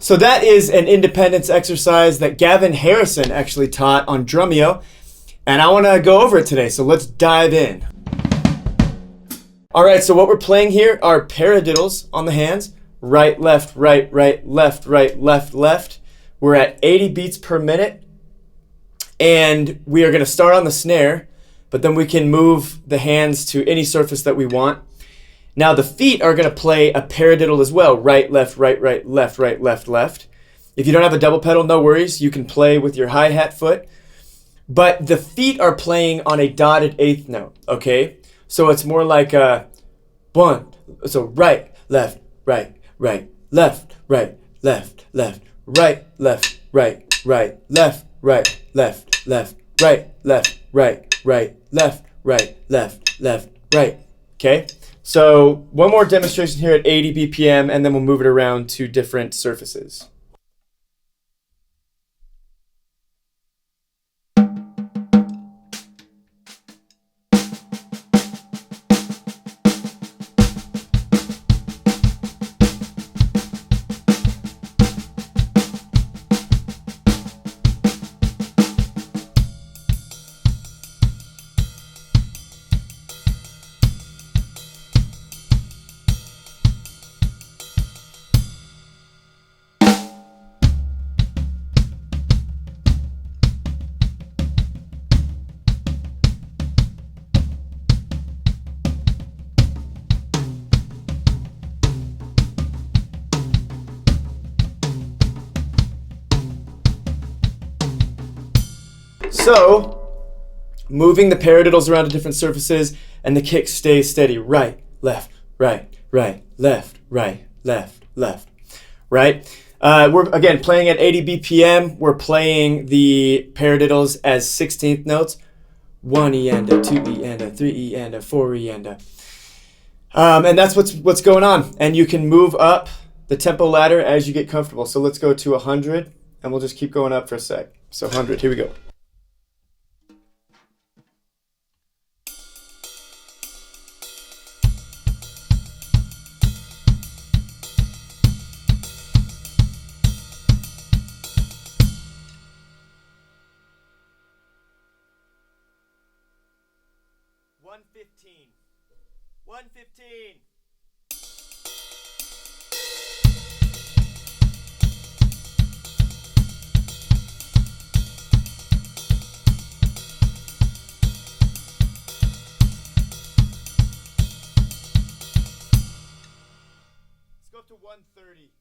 So that is an independence exercise that Gavin Harrison actually taught on Drumeo, and I want to go over it today, so let's dive in. All right, so what we're playing here are paradiddles on the hands. Right, left, right, left, left. We're at 80 beats per minute, and we are going to start on the snare, but then we can move the hands to any surface that we want. Now the feet are going to play a paradiddle as well. Right, left, left. If you don't have a double pedal, no worries. You can play with your hi-hat foot. But the feet are playing on a dotted eighth note, okay? So it's more like a one. So right, left, left, right, left, right, left, left, left, right, left, right. Okay? So one more demonstration here at 80 BPM, and then we'll move it around to different surfaces. So, moving the paradiddles around to different surfaces, and the kick stays steady. Right, left, left. Right? We're, again, playing at 80 BPM. We're playing the paradiddles as 16th notes. 1 E and a, 2 E and a, 3 E and a, 4 E and a. And that's what's going on. And you can move up the tempo ladder as you get comfortable. So let's go to 100, and we'll just keep going up for a sec. So 100, here we go. One 115. Let's go up to 130.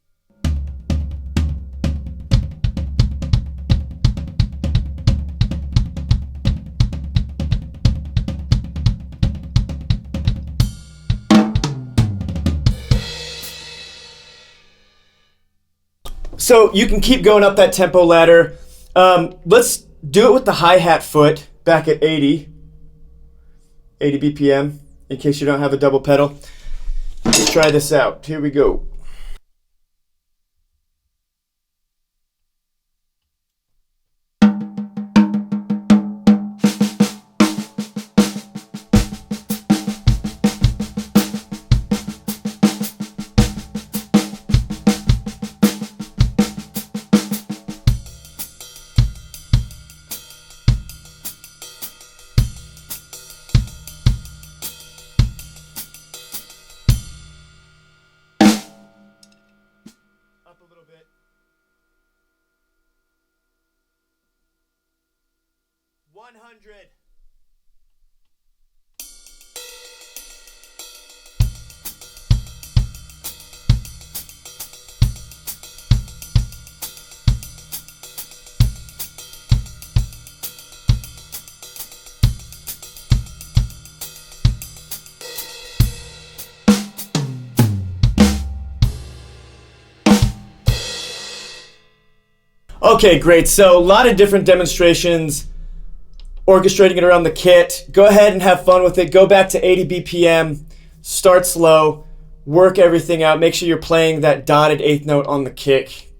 So you can keep going up that tempo ladder. Let's do it with the hi-hat foot back at 80 BPM, in case you don't have a double pedal. Let's try this out. Here we go. Up a little bit. 100. Okay, great. So a lot of different demonstrations, orchestrating it around the kit. Go ahead and have fun with it. Go back to 80 BPM, start slow, work everything out. Make sure you're playing that dotted eighth note on the kick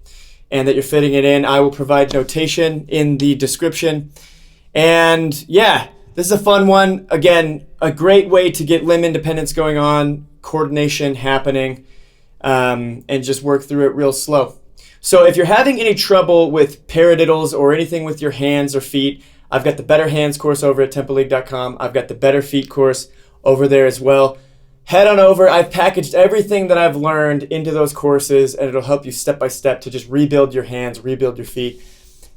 and that you're fitting it in. I will provide notation in the description. And yeah, this is a fun one. Again, a great way to get limb independence going on, coordination happening, and just work through it real slow. So if you're having any trouble with paradiddles or anything with your hands or feet, I've got the Better Hands course over at templeleague.com. I've got the Better Feet course over there as well. Head on over. I've packaged everything that I've learned into those courses, and it'll help you step by step to just rebuild your hands, rebuild your feet,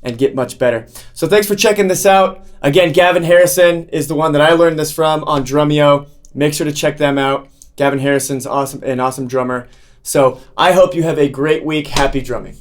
and get much better. So thanks for checking this out. Again, Gavin Harrison is the one that I learned this from on Drumeo. Make sure to check them out. Gavin Harrison's an awesome drummer. So I hope you have a great week. Happy drumming.